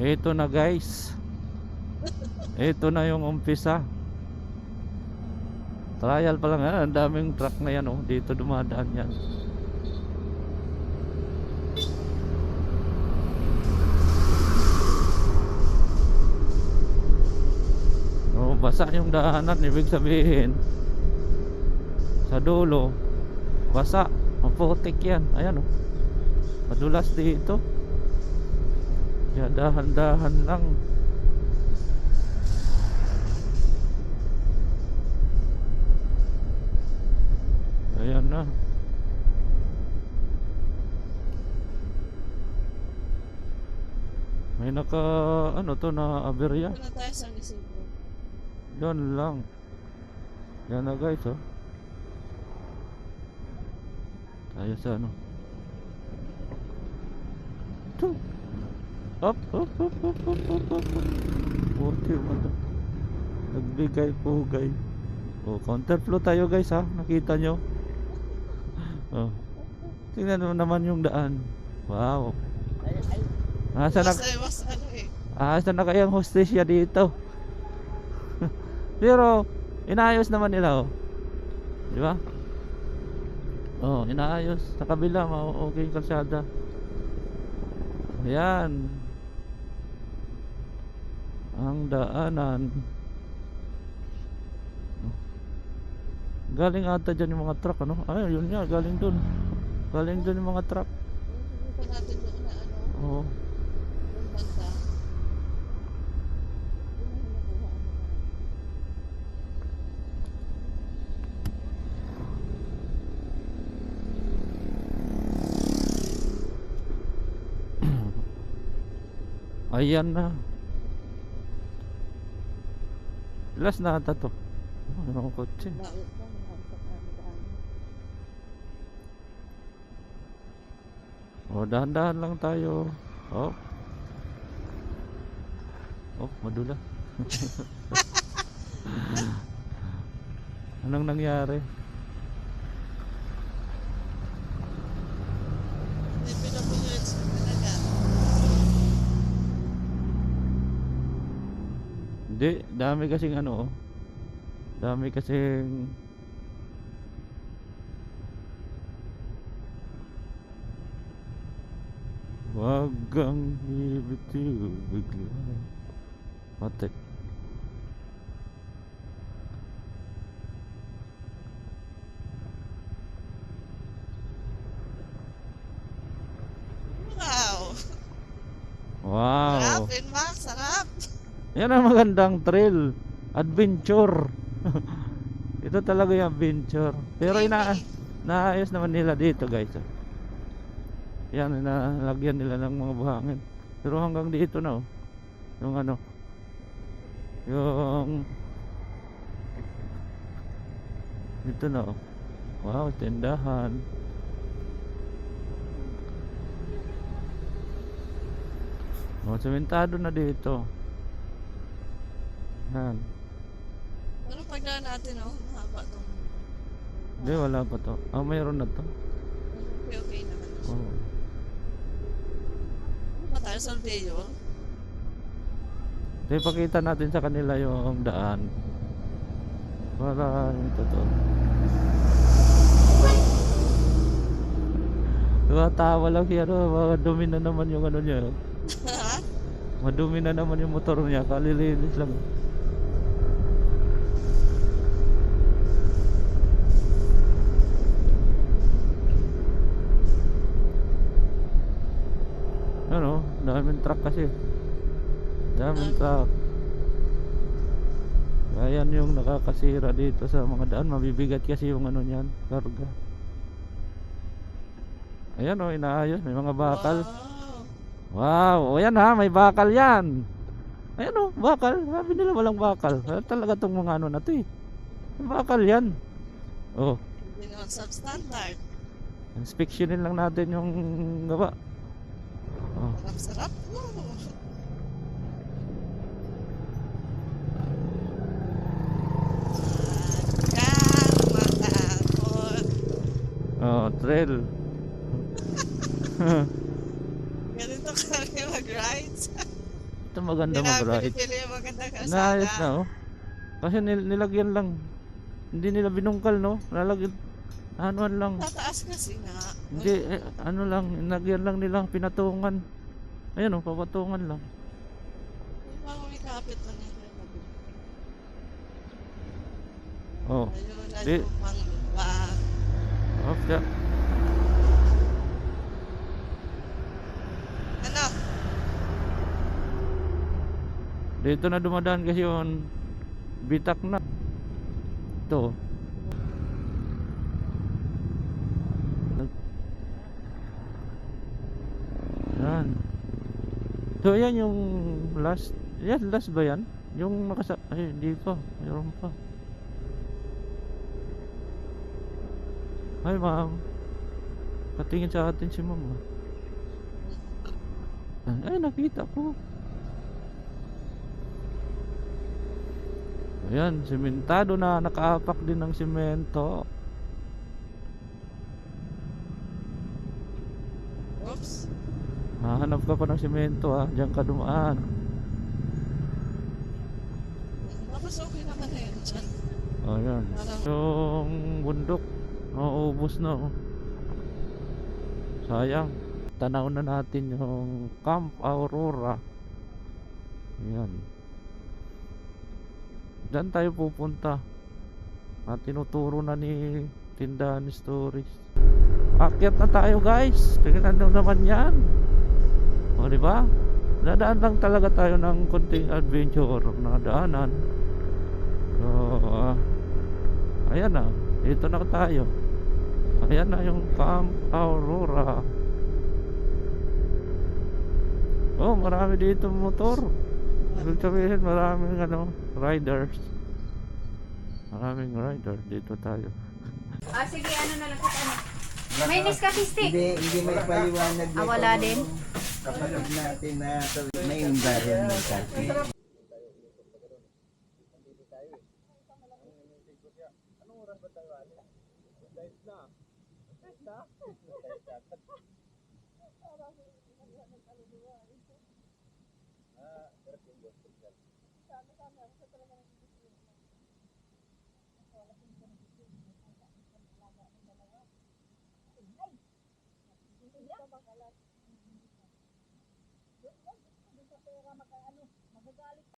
Ito na guys. Ito na yung umpisa. Trial pa lang yan. Ang daming truck na yan, oh. Dito dumadaan yan. Oh, basa yung daanan. Ibig sabihin sa dulo basa. Maputik yan. Ayan, oh. Madulas dito. Kaya dahan-dahan lang. Ayan na. May naka ano to na aberya. Wala tayo sa Isidro. Yan lang. Yan na guys, oh. Tayo sa ano. Ito. Up. Buti mo to. Nagbigay po guys. Oh, counterflow tayo guys, ha. Nakita nyo. Oh. Tingnan mo naman yung daan. Wow. Asa na Mas ano eh. asa na kayang hostesya dito? Pero inaayos naman nila, oh. Di ba? Oh, inaayos. Sa kabila, okay yung kalsada. Ayan. Ang daanan. Galing ata dyan yung mga truck, ano? Ay, yun nga, galing dun. Galing dun yung mga truck. Hindi pa natin doon na ano. Oo. Yung banda. Hindi na nakuha ang mga. Ayan na. Last na ata to. Oh, ano ang kotse? Bawit pa. Oh, dahan-dahan lang tayo. Oh. Oh, madula. Anong nangyari? Hindi pinapulit sa talaga. Hindi, dami kasing ano, oh. Dami kasing wag kang ibitiw bigla. Matik. Wow. Wow. Sarap, Max. Sarap. Yan ang magandang trail. Adventure. Ito talaga yung adventure. Pero naayos naman nila dito guys. Yan, nalagyan nila ng mga buhangin. Pero hanggang dito na, oh. Yung ano, yung dito na, oh. Wow, tindahan. Oh, sementado na dito. Yan. Ano pagdaan natin, oh? Mahaba itong. Hindi, wala pa to. Ah, mayroon na to. Okay naman. Oh. Ano ba tayo sa Rodeo? Hindi, pakita natin sa kanila yung daan. Para yung totoo. Tawa lang siya, no? Madumi na naman yung ano niya. Madumi na naman yung motor niya. Kalilinis lang. Ano? Daming truck kasi. Daming truck. Ayan yung nakakasira dito sa mga daan. Mabibigat kasi yung ano niyan, karga. Ayan, oh, inaayos. May mga bakal. Wow. Wow, ayan ha, may bakal yan. Ayan, oh, bakal. Sabi nila walang bakal. Talaga tong mga ano na to, eh. May bakal yan. Oh, Hindi naman substandard. inspeksyonin lang natin yung gawa. Oh. Sarap-sarap. Oh, trail. Ganito kami mag-rides. Ito maganda Hindi na mag-ride. pinipili yung magandang Naayos kalsada. na oh. Kasi nilagyan lang. Hindi nila binungkal no. Lalagyan anuan lang. Tataas kasi nga. Hindi ano lang, nilagyan lang nila pinatungan. Ayun oh, papatungan lang. Parang may kapit na nila. Oh. Ayun na Di, yung panglupa. okay. Ano? Dito na dumadaan kasi yun. Bitak na. Ito. Yan. So yan yung last. Yan last ba yan? Yung nakasa... Ay hindi pa. Mayroon pa. Hi ma'am. Patingin sa atin si ma'am. Ay nakita ko. Ayan, sementado na, nakaapak din ng semento. Oops. Hahanap ka pa ng semento ah, diyan ka dumaan. Tapos okay naman na yun dyan. Ayan. Yung bundok, nauubos na oh. Sayang. Tanaw na natin yung Camp Aurora. Ayan. Diyan tayo pupunta. At tinuturo na ni Tindahan Stories. Akyat na tayo guys. Tingnan nyo naman yan. O diba? Dadaan lang talaga tayo ng konting adventure na daanan. So, ayan na. Dito na tayo. Ayan na yung Camp Aurora. Oh, marami dito motor. Ibig sabihin maraming riders. Maraming rider dito tayo. Ah, sige, ano na lang kita ano. May Nescafe stick. Hindi may paliwanag na Wala din. kapatid natin na may imbayan ng kape.